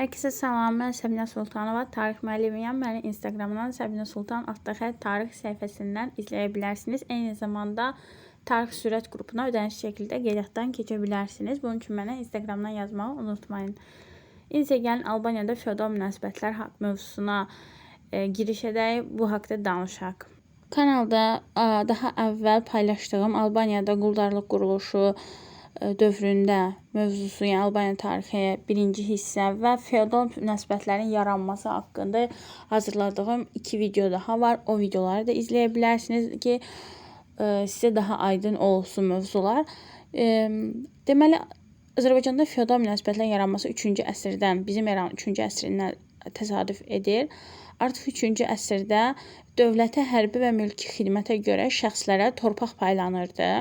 Herkese salam, mən Səbinə Sultanova, tarix müəllimiyəm. Məni Instagramdan Səbinə Sultan _ tarix səhifəsindən izləyə bilərsiniz. Eyni zamanda tarix sürət qrupuna ödəniş şəkildə qeydiyyatdan keçə bilərsiniz. Bunun üçün mənə Instagramdan yazmağı unutmayın. İndi gəlin Albaniyada feodal münasibətlər mövzusuna giriş edək, bu haqda danışaq. Kanalda daha əvvəl paylaşdığım Albaniyada quldarlıq quruluşu dövründə mövzusu, yəni Albaniya tarixi birinci hissə və feodal münasibətlərin yaranması haqqında hazırladığım 2 video daha var. O videoları da izləyə bilərsiniz ki, sizə daha aydın olsun mövzular. Deməli, Azərbaycanda feodal münasibətlərin yaranması 3-cü əsrdən, bizim eranın 3-cü əsrindən təsadüf edir. Artıq 3-cü əsrdə dövlətə hərbi və mülki xidmətə görə şəxslərə torpaq paylanırdı.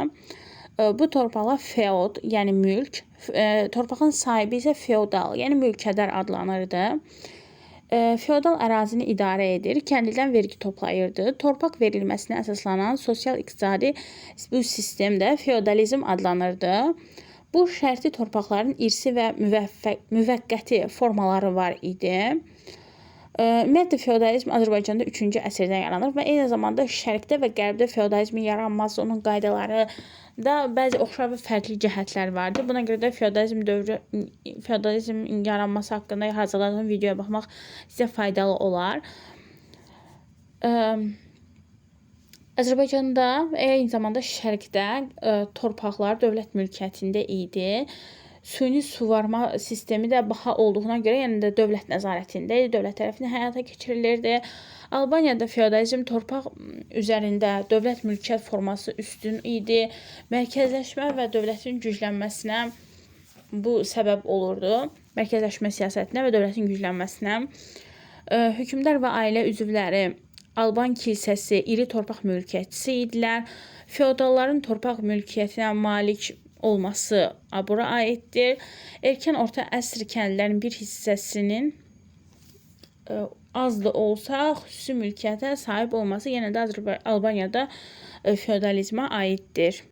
Bu torpaqlar feod, yəni mülk, torpağın sahibi isə feodal, yəni mülkədar adlanırdı. Feodal ərazini idarə edir, kəndlidən vergi toplayırdı. Torpaq verilməsinə əsaslanan sosial-iqtisadi bu sistemdə feodalizm adlanırdı. Bu şərti torpaqların irsi və müvəqqəti formaları var idi. Ümumiyyətlə, feodalizm Azərbaycanda 3-cü əsrdə yaranır və eyni zamanda şərqdə və qərbdə feodalizmin yaranması, onun qaydaları da bəzi oxşar və fərqli cəhətlər vardır. Buna görə də feodalizmin yaranması haqqında hazırladığım videoya baxmaq sizə faydalı olar. Azərbaycanda eyni zamanda şərqdə torpaqlar dövlət mülkiyyətində idi. Süni suvarma sistemi də baha olduğuna görə, yəni də dövlət nəzarətində idi, dövlət tərəfindən həyata keçirilirdi. Albaniyada feodalizm torpaq üzərində dövlət mülkiyyət forması üstün idi. Mərkəzləşmə və dövlətin güclənməsinə bu səbəb olurdu. Mərkəzləşmə siyasətinə və dövlətin güclənməsinə. Hökmdar və ailə üzvləri Alban kilsəsi iri torpaq mülkiyyətçisi idilər. Feodalların torpaq mülkiyyətinə malik olması bura aiddir. Erkən orta əsr kəndlilərin bir hissəsinin az da olsa xüsusi mülkiyyətə sahib olması yenə də Albaniyada feodalizmə aiddir.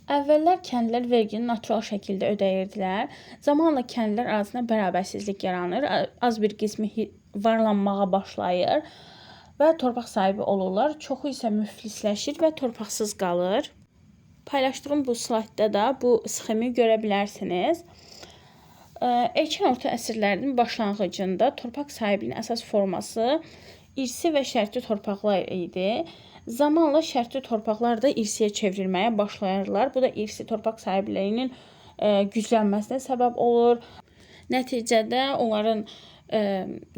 Əvvəllər kəndlilər vergini natural şəkildə ödəyirdilər. Zamanla kəndlilər arasında bərabərsizlik yaranır. Az bir qismi varlanmağa başlayır və torpaq sahibi olurlar. Çoxu isə müflisləşir və torpaqsız qalır. Paylaşdığım bu slaydda da bu sxemi görə bilərsiniz. Erkən orta əsrlərin başlanğıcında torpaq sahibliyinin əsas forması irsi və şərti torpaqlar idi. Zamanla şərti torpaqlar da irsiyə çevrilməyə başlayırlar. Bu da irsi torpaq sahibliyinin güclənməsinə səbəb olur. Nəticədə onların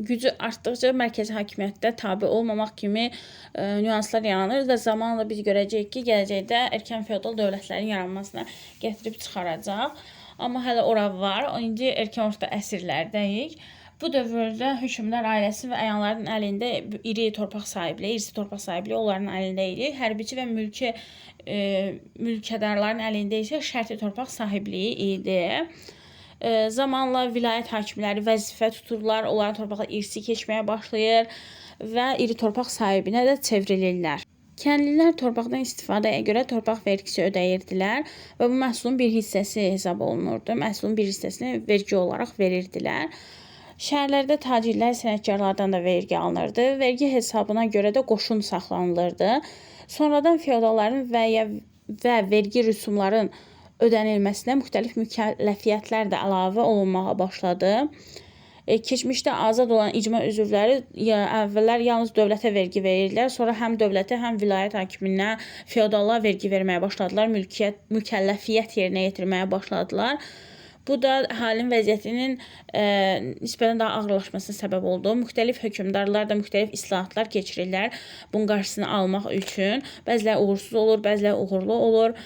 gücü artdıqca mərkəzi hakimiyyətdə tabe olmamaq kimi nüanslar yaranır və zamanla biz görəcəyik ki, gələcəkdə erkən feodal dövlətlərin yaranmasına gətirib çıxaracaq. Amma hələ ora var. İndi erkən orta əsrlərdəyik. Bu dövrdə hökmdar ailəsi və əyanların əlində iri torpaq sahibliyi, irsi torpaq sahibliyi onların əlində idi. Hərbiçi və mülkədarların əlində isə şərti torpaq sahibliyi idi. Zamanla vilayət hakimləri vəzifə tuturlar, onların torpaqla irsi keçməyə başlayır və iri torpaq sahibinə də çevrilirlər. Kəndlilər torpaqdan istifadəyə görə torpaq vergisi ödəyirdilər və bu məhsulun bir hissəsi hesab olunurdu. Məhsulun bir hissəsini vergi olaraq verirdilər. Şəhərlərdə tacirlər, sənətkarlardan da vergi alınırdı. Vergi hesabına görə də qoşun saxlanılırdı. Sonradan feodalların və vergi rüsumların ödənilməsinə müxtəlif mükəlləfiyyətlər də əlavə olunmağa başladı. Keçmişdə azad olan icma üzvləri əvvəllər yalnız dövlətə vergi verirdilər. Sonra həm dövlətə, həm vilayət hakiminə, feodallara vergi verməyə başladılar. Mükəlləfiyyət yerinə yetirməyə başladılar. Bu da əhalinin vəziyyətinin nisbətən daha ağırlaşmasına səbəb oldu. Müxtəlif hökmdarlar da müxtəlif islahatlar keçirirlər bunun qarşısını almaq üçün. Bəziləri uğursuz olur, bəziləri uğurlu olur.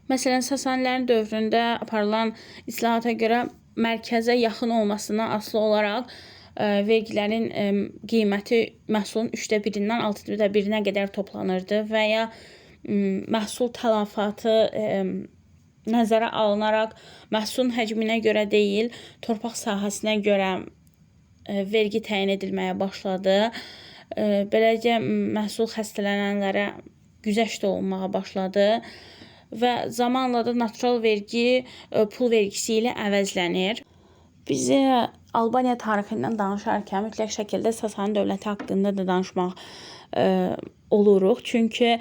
Məsələn, Sasanilərin dövründə aparılan islahata görə mərkəzə yaxın olmasına asılı olaraq vergilərin qiyməti məhsulun 1/3-dən 6/1-ə qədər toplanırdı və ya məhsul tələfatı nəzərə alınaraq məhsulun həcminə görə deyil, torpaq sahəsinə görə vergi təyin edilməyə başladı. Beləcə məhsul xəstələnənlərə güzəşt olunmağa başladı və zamanla da natural vergi pul vergisi ilə əvəzlənir. Bizə Albaniya tarixindən danışarkən mütləq şəkildə Sasani dövləti haqqında da danışmaq oluruq. Çünki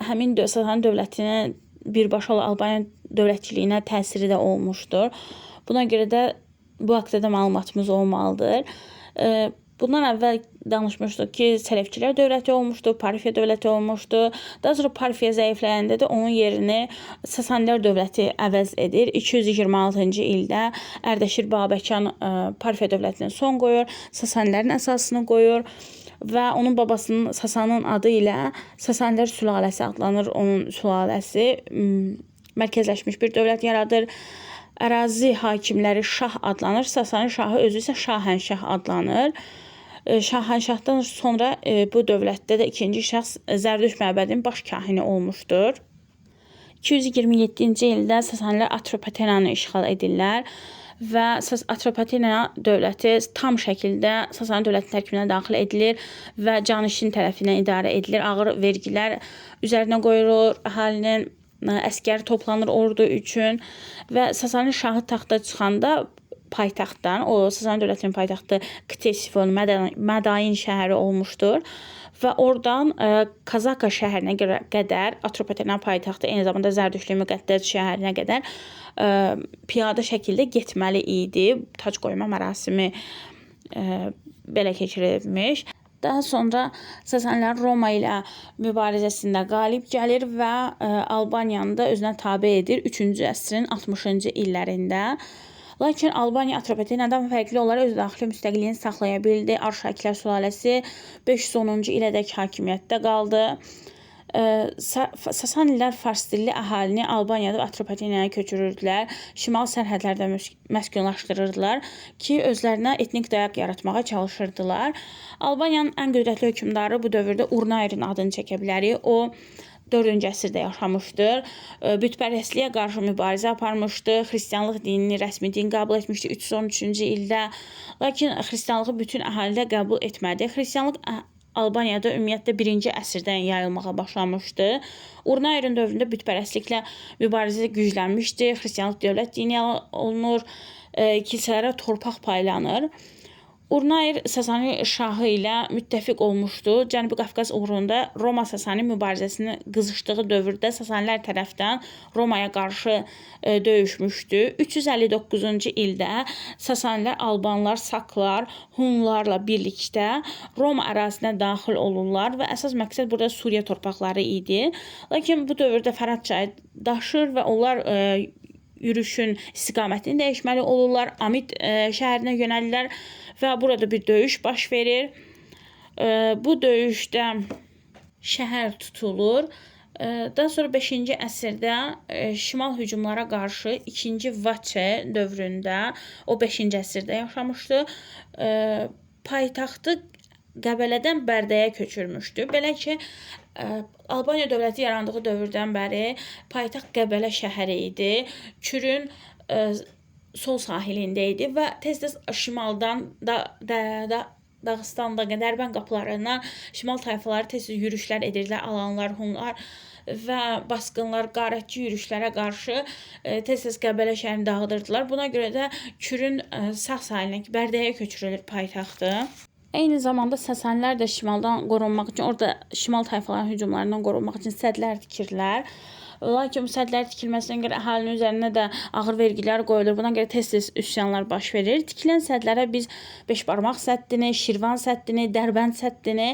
həmin Sasani dövlətinin birbaşa Albaniya dövlətçiliyinə təsiri də olmuşdur. Buna görə də bu haqqda da məlumatımız olmalıdır. Bundan əvvəl danışmışdıq ki, Selevkilər dövləti olmuşdu, Parfiya dövləti olmuşdu. Daha sonra Parfiya zəifləyəndə də onun yerini Sasanilər dövləti əvəz edir. 226-cı ildə Ərdəşir Babəkan Parfiya dövlətinə son qoyur, Sasanilərin əsasını qoyur və onun babasının Sasanın adı ilə Sasanilər sülaləsi adlanır. Onun sülaləsi mərkəzləşmiş bir dövlət yaradır. Ərazi hakimləri şah adlanır. Sasani şahı özü isə Şahənşah adlanır. Şahənşahdan sonra bu dövlətdə də ikinci şəxs Zərdüşt məbədinin baş kahini olmuşdur. 227-ci ildə Sasanilər Atropatenanı işğal edirlər və Atropatena dövləti tam şəkildə Sasani dövləti tərkibinə daxil edilir və canişin tərəfindən idarə edilir. Ağır vergilər üzərinə qoyulur, əhalinin əskər toplanır ordu üçün və Sasani şahı taxta çıxanda paytaxtdan, o Sasani dövlətinin paytaxtı Ktesifon, Mədain şəhəri olmuşdur və oradan Kazaka şəhərinə qədər Atropatena paytaxtı, eyni zamanda Zərdüştlü müqəddəs şəhərinə qədər piyada şəkildə getməli idi. Tac qoyma mərasimi belə keçirilmiş. Daha sonra Sasanilər Roma ilə mübarizəsində qalib gəlir və Albaniyanı da özünə tabe edir 3-cü əsrin 60-cı illərində. Lakin Albaniya Atropatenadan fərqli olaraq öz daxili müstəqilliyini saxlaya bildi. Arşakilər sülaləsi 510-cu ilədək hakimiyyətdə qaldı. Sasanilər fars dilli əhalini Albaniyada və Atropatenaya köçürürdülər. Şimal sərhədlərdə məskunlaşdırırdılar ki, özlərinə etnik dayaq yaratmağa çalışırdılar. Albaniyanın ən qüdrətli hökmdarı bu dövrdə Urnayırın adını çəkə bilərik. O 4-cü əsrdə yaşamışdır. Bütpərəstliyə qarşı mübarizə aparmışdı. Xristianlıq dinini rəsmi din qəbul etmişdi 313-cü ildə. Lakin xristianlığı bütün əhalidə qəbul etmədi. Xristianlıq Albaniyada ümumiyyətlə 1-ci əsrdən yayılmağa başlamışdı. Urnayırın dövründə bütpərəstliklə mübarizə güclənmişdi. Xristianlıq dövlət dini olunur, kilsələrə torpaq paylanır. Urnayır Sasani şahı ilə müttəfiq olmuşdu. Cənubi Qafqaz uğrunda Roma-Sasani mübarizəsinin qızışdığı dövrdə Sasanilər tərəfdən Romaya qarşı döyüşmüşdü. 359-cu ildə Sasanilər Albanlar, Saklar, Hunlarla birlikdə Roma ərazisinə daxil olurlar və əsas məqsəd burada Suriya torpaqları idi. Lakin bu dövrdə Fərat çayı daşır və onlar yürüşün istiqamətini dəyişməli olurlar. Amit şəhərinə yönəlirlər və burada bir döyüş baş verir. Bu döyüşdə şəhər tutulur. Daha sonra 5-ci əsrdə şimal hücumlara qarşı 2-ci Vaçe dövründə, o 5-ci əsrdə yaşamışdı, paytaxtı Qəbələdən Bərdəyə köçürmüşdü. Belə ki, Albaniya dövləti yarandığı dövrdən bəri paytaxt Qəbələ şəhəri idi. Kürün sol sahilində idi və tez-tez şimaldan Dağıstanda, Dərbənd qapılarından şimal tayfaları tez-tez yürüşlər edirdilər. Alanlar, Hunlar və basqınlar, qarətçi yürüşlərə qarşı tez-tez Qəbələ şəhərini dağıdırdılar. Buna görə də Kürün sağ sahilinə, Bərdəyə köçürülür paytaxtı. Eyni zamanda Sasanilər də şimaldan qorunmaq üçün, orada şimal tayfaların hücumlarından qorunmaq üçün sədlər tikirlər. Lakin bu sədlər tikilməsinə görə əhalinin üzərinə də ağır vergilər qoyulur. Buna görə tez-tez üsyanlar baş verir. Tikilən sədlərə biz Beşbarmaq səddini, Şirvan səddini, Dərbənd səddini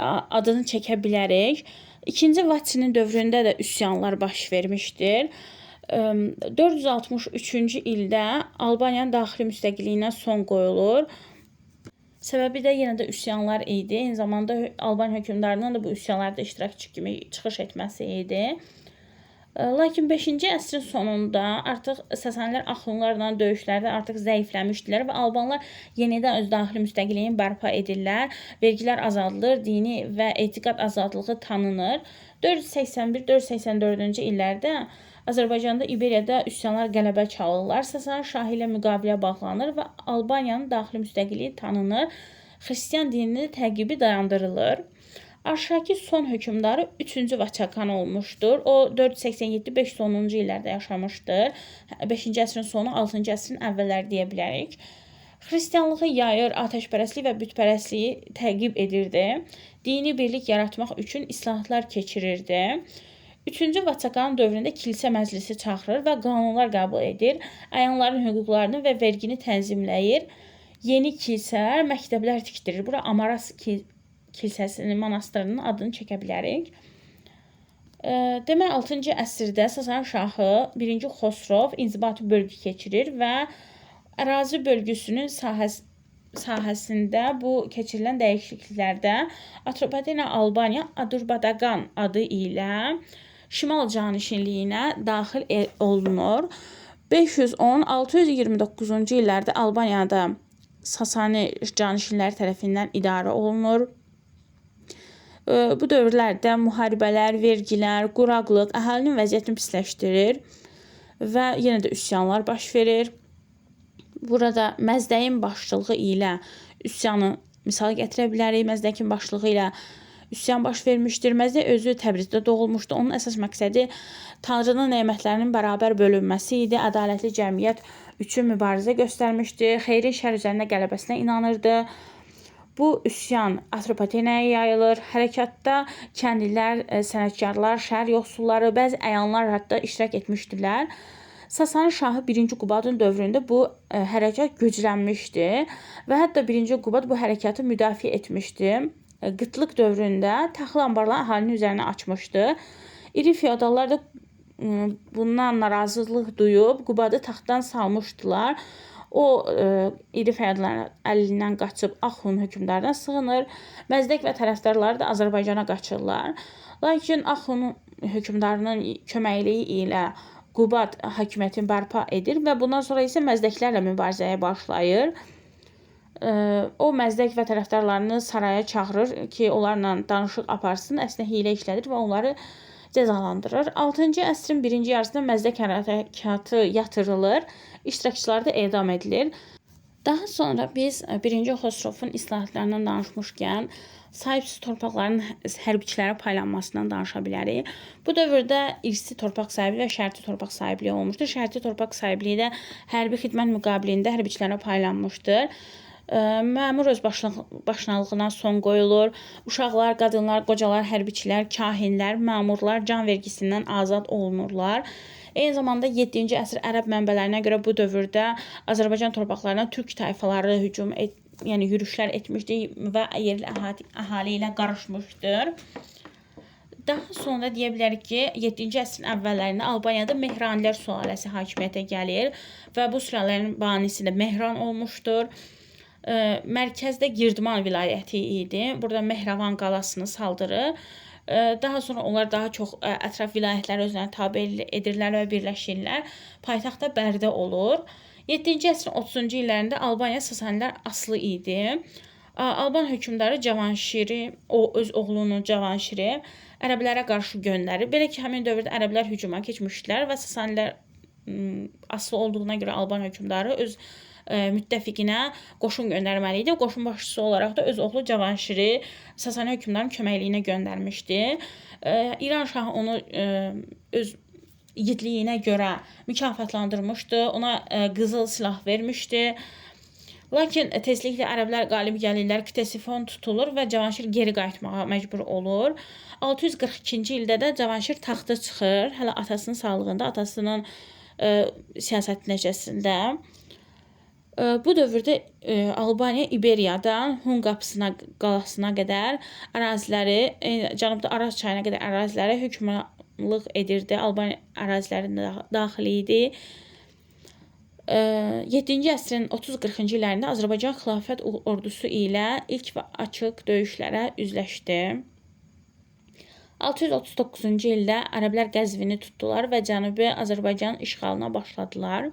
adını çəkə bilərik. 2-ci Vaçinin dövründə də üsyanlar baş vermişdir. 463-cü ildə Albaniyanın daxili müstəqilliyinə son qoyulur. Səbəbi də yenə də üsyanlar idi. Eyni zamanda Albaniya hökmdarının da bu üsyanlarda iştirakçı kimi çıxış etməsi idi. Lakin 5-ci əsrin sonunda artıq Sasanilər Axunlarla döyüşlərdə artıq zəifləmişdilər və Albanlar yenidən öz daxili müstəqilliyini bərpa edirlər. Vergilər azaldılır, dini və etiqad azadlığı tanınır. 481-484-cü illərdə Azərbaycanda, İberiyada üsyanlar qələbə çalırlar. Sasani şahı ilə müqavilə bağlanır və Albaniyanın daxili müstəqilliyi tanınır. Xristian dininin təqibi dayandırılır. Arşaki son hökmdarı 3-cü Vaçakan olmuşdur. O 487-510-cu illərdə yaşamışdır. 5-ci əsrin sonu, 6-cı əsrin əvvəlləri deyə bilərik. Xristianlığı yayır, atəşpərəstlik və bütpərəstliyi təqib edirdi. Dini birlik yaratmaq üçün islahatlar keçirirdi. 3-cü Vatikan dövründə kilsə məclisi çağırır və qanunlar qəbul edir. Əyanların hüquqlarını və vergini tənzimləyir. Yeni kilsələr, məktəblər tikdirir. Bura Amaras kilsəsinin, monastırının adını çəkə bilərik. Demək 6-cı əsrdə Sasani şahı 1-ci Xosrov inzibati bölgü keçirir və ərazi bölgüsünün sahəsində bu keçirilən dəyişikliklərdə Atropatena Albaniya Adurbaqan adı ilə şimal canişinliyinə daxil olunur. 510-629-cu illərdə Albaniyada Sasani canişinləri tərəfindən idarə olunur. Bu dövrlərdə müharibələr, vergilər, quraqlıq əhalinin vəziyyətini pisləşdirir və yenə də üsyanlar baş verir. Burada Məzdəyin başçılığı ilə üsyanı misal gətirə bilərik. Məzdəkin başçılığı ilə üsyan baş vermişdir. Məzdək özü Təbrizdə doğulmuşdu. Onun əsas məqsədi Tanrının nemətlərinin bərabər bölünməsi idi. Ədalətli cəmiyyət üçün mübarizə göstərmişdi. Xeyrin şər üzərində qələbəsinə inanırdı. Bu üsyan Atropatenaya yayılır. Hərəkatda kəndlilər, sənətkarlar, şəhər yoxsulları, bəzi əyanlar hətta iştirak etmişdilər. Sasani şahı 1-ci Qubadın dövründə bu hərəkat güclənmişdi və hətta 1-ci Qubad bu hərəkatı müdafiə etmişdi. Qıtlıq dövründə taxıl anbarlarını əhalinin üzərinə açmışdı. İri feodallar da bundan narazılıq duyub Qubadı taxtdan salmışdılar. O iri feodalların əlindən qaçıb Axun hökmdarına sığınır. Məzdək və tərəfdarları da Azərbaycana qaçırlar. Lakin Axun hökmdarının köməkliyi ilə Qubad hakimiyyətini bərpa edir və bundan sonra isə Məzdəklərlə mübarizəyə başlayır. O Məzdək və tərəfdarlarını saraya çağırır ki, onlarla danışıq aparsın, əslində hiylə işlədir və onları cəzalandırır. 6-cı əsrin 1-ci yarısında Məzdək hərəkatı yatırılır, iştirakçılar da edam edilir. Daha sonra biz 1-ci Xosrovun islahatlarından danışmışkən sahibsiz torpaqların hərbiçilərə paylanmasından danışa bilərik. Bu dövrdə irsi torpaq sahibliyi və şərti torpaq sahibliyi olmuşdur. Şərti torpaq sahibliyi də hərbi xidmət müqabilində hərbiçilərə paylanmışdır. Məmur öz başınalığına son qoyulur. Uşaqlar, qadınlar, qocalar, hərbiçilər, kahinlər, məmurlar can vergisindən azad olunurlar. Eyni zamanda 7-ci əsr ərəb mənbələrinə görə bu dövrdə Azərbaycan torpaqlarına türk tayfaları yürüşlər etmişdir və yerli əhali ilə qarışmışdır. Daha sonra deyə bilərik ki, 7-ci əsrin əvvəllərində Albaniyada Mehranilər sülaləsi hakimiyyətə gəlir və bu sülalenin banisi də Mehran olmuşdur. Mərkəzdə Girdiman vilayəti idi. Burada Mehravan qalasını saldırır. Daha sonra onlar daha çox ətraf vilayətləri özlərinə tabe edirlər və birləşirlər. Paytaxtda Bərdə olur. 7-ci əsrin 30-cu illərində Albaniya Sasanilər asılı idi. Alban hökmdarı Cavanşiri, o öz oğlunu Cavanşiri ərəblərə qarşı göndərir. Belə ki, həmin dövrdə ərəblər hücuma keçmişdilər və Sasanilər asılı olduğuna görə Alban hökmdarı öz müttəfiqinə qoşun göndərməli idi. Qoşun başçısı olaraq da öz oğlu Cavanşiri Sasani hökmdarının köməkliyinə göndərmişdi. İran şahı onu öz igidliyinə görə mükafatlandırmışdı. Ona qızıl silah vermişdi. Lakin tezliklə ərəblər qalib gəlirlər, Ktesifon tutulur və Cavanşir geri qayıtmağa məcbur olur. 642-ci ildə də Cavanşir taxta çıxır, hələ atasının sağlığında, atasının siyasəti nəticəsində. Bu dövrdə Albaniya İberiyadan Hun qapısına, qalasına qədər əraziləri, cənubda Araz çayına qədər ərazilərə hökmranlıq edirdi. Albaniya ərazilərində daxil idi. 7-ci əsrin 30-40-cı illərində Azərbaycan xilafət ordusu ilə ilk və açıq döyüşlərə üzləşdi. 639-cu ildə ərəblər Qəzvini tutdular və Cənubi Azərbaycan işğalına başladılar.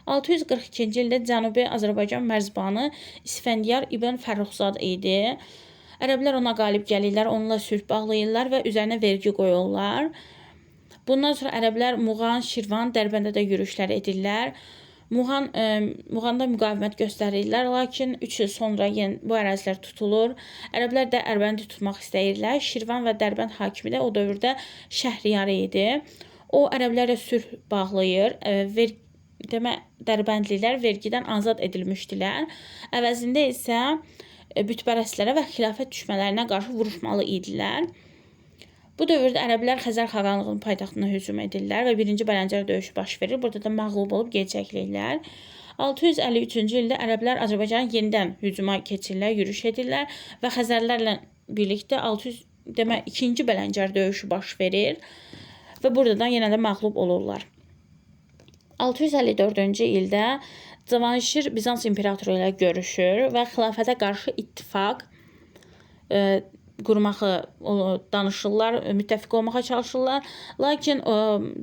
642-ci ildə Cənubi Azərbaycan mərzbanı İsfəndiyar İbn Fərruxzad idi. Ərəblər ona qalib gəlirlər, onunla sülh bağlayırlar və üzərinə vergi qoyurlar. Bundan sonra ərəblər Muğan, Şirvan, Dərbəndə də yürüşlər edirlər. Muğanda müqavimət göstərirlər, lakin 3 il sonra bu ərazilər tutulur. Ərəblər də Dərbəndi tutmaq istəyirlər. Şirvan və Dərbənd hakimi də o dövrdə Şəhriyar idi. O ərəblərlə sülh bağlayır, Dərbəndlilər vergidən azad edilmişdilər. Əvəzində isə bütpərəstlərə və xilafət düşmələrinə qarşı vuruşmalı idilər. Bu dövrdə ərəblər Xəzər xaqanlığının paytaxtına hücum edirlər və 1-ci Bələncər döyüşü baş verir. Burada da məğlub olub geri çəkilirlər. 653-cü ildə ərəblər Azərbaycana yenidən hücuma keçirlər, yürüş edirlər və Xəzərlərlə birlikdə 2-ci Bələncər döyüşü baş verir və buradan yenə də məğlub olurlar. 654-cü ildə Cavanşir Bizans imperatoru ilə görüşür və xilafətə qarşı ittifaq qurmağı danışırlar, müttəfiq olmağa çalışırlar. Lakin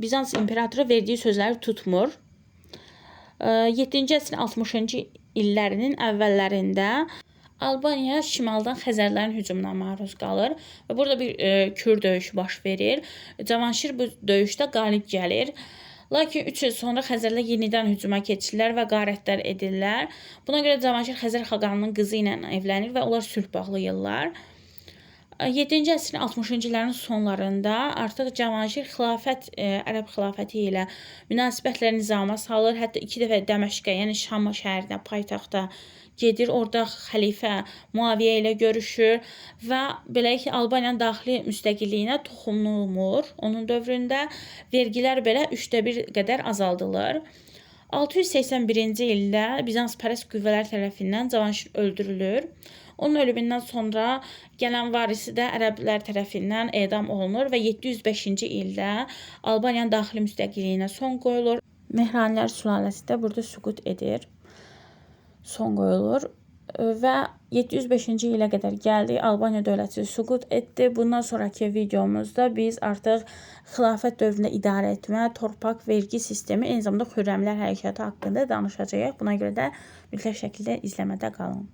Bizans imperatoru verdiyi sözləri tutmur. 7-ci əsrin 60-cı illərinin əvvəllərində Albaniya şimaldan Xəzərlərin hücumuna maruz qalır və burada bir Kür döyüşü baş verir. Cavanşir bu döyüşdə qalib gəlir. Lakin 3 il sonra Xəzərlər yenidən hücuma keçirlər və qarətlər edirlər. Buna görə Cavanşir Xəzər xaqanının qızı ilə evlənir və onlar sülh bağlayırlar. 7-ci əsrin 60-cı illərin sonlarında artıq Cavanşir ərəb xilafəti ilə münasibətləri nizama salır. Hətta 2 dəfə Dəməşqə, yəni Şam şəhərinə, paytaxta gedir. Orada xəlifə Muaviyyə ilə görüşür və beləliklə Albaniyanın daxili müstəqilliyinə toxunma olmur. Onun dövründə vergilər belə 1/3 qədər azaldılır. 681-ci ildə Bizanspərəst qüvvələr tərəfindən Cavanşir öldürülür. Onun ölümündən sonra gələn varisi də ərəblər tərəfindən edam olunur və 705-ci ildə Albaniyanın daxili müstəqilliyinə son qoyulur. Mehranilər sülaləsi də burada süqut edir, son qoyulur və 705-ci ilə qədər gəldi. Albaniya dövləti süqut etdi. Bundan sonraki videomuzda biz artıq xilafət dövründə idarə etmə, torpaq, vergi sistemi, eyni zamanda Xürrəmlər hərəkatı haqqında danışacağıq. Buna görə də mütləq şəkildə izləmədə qalın.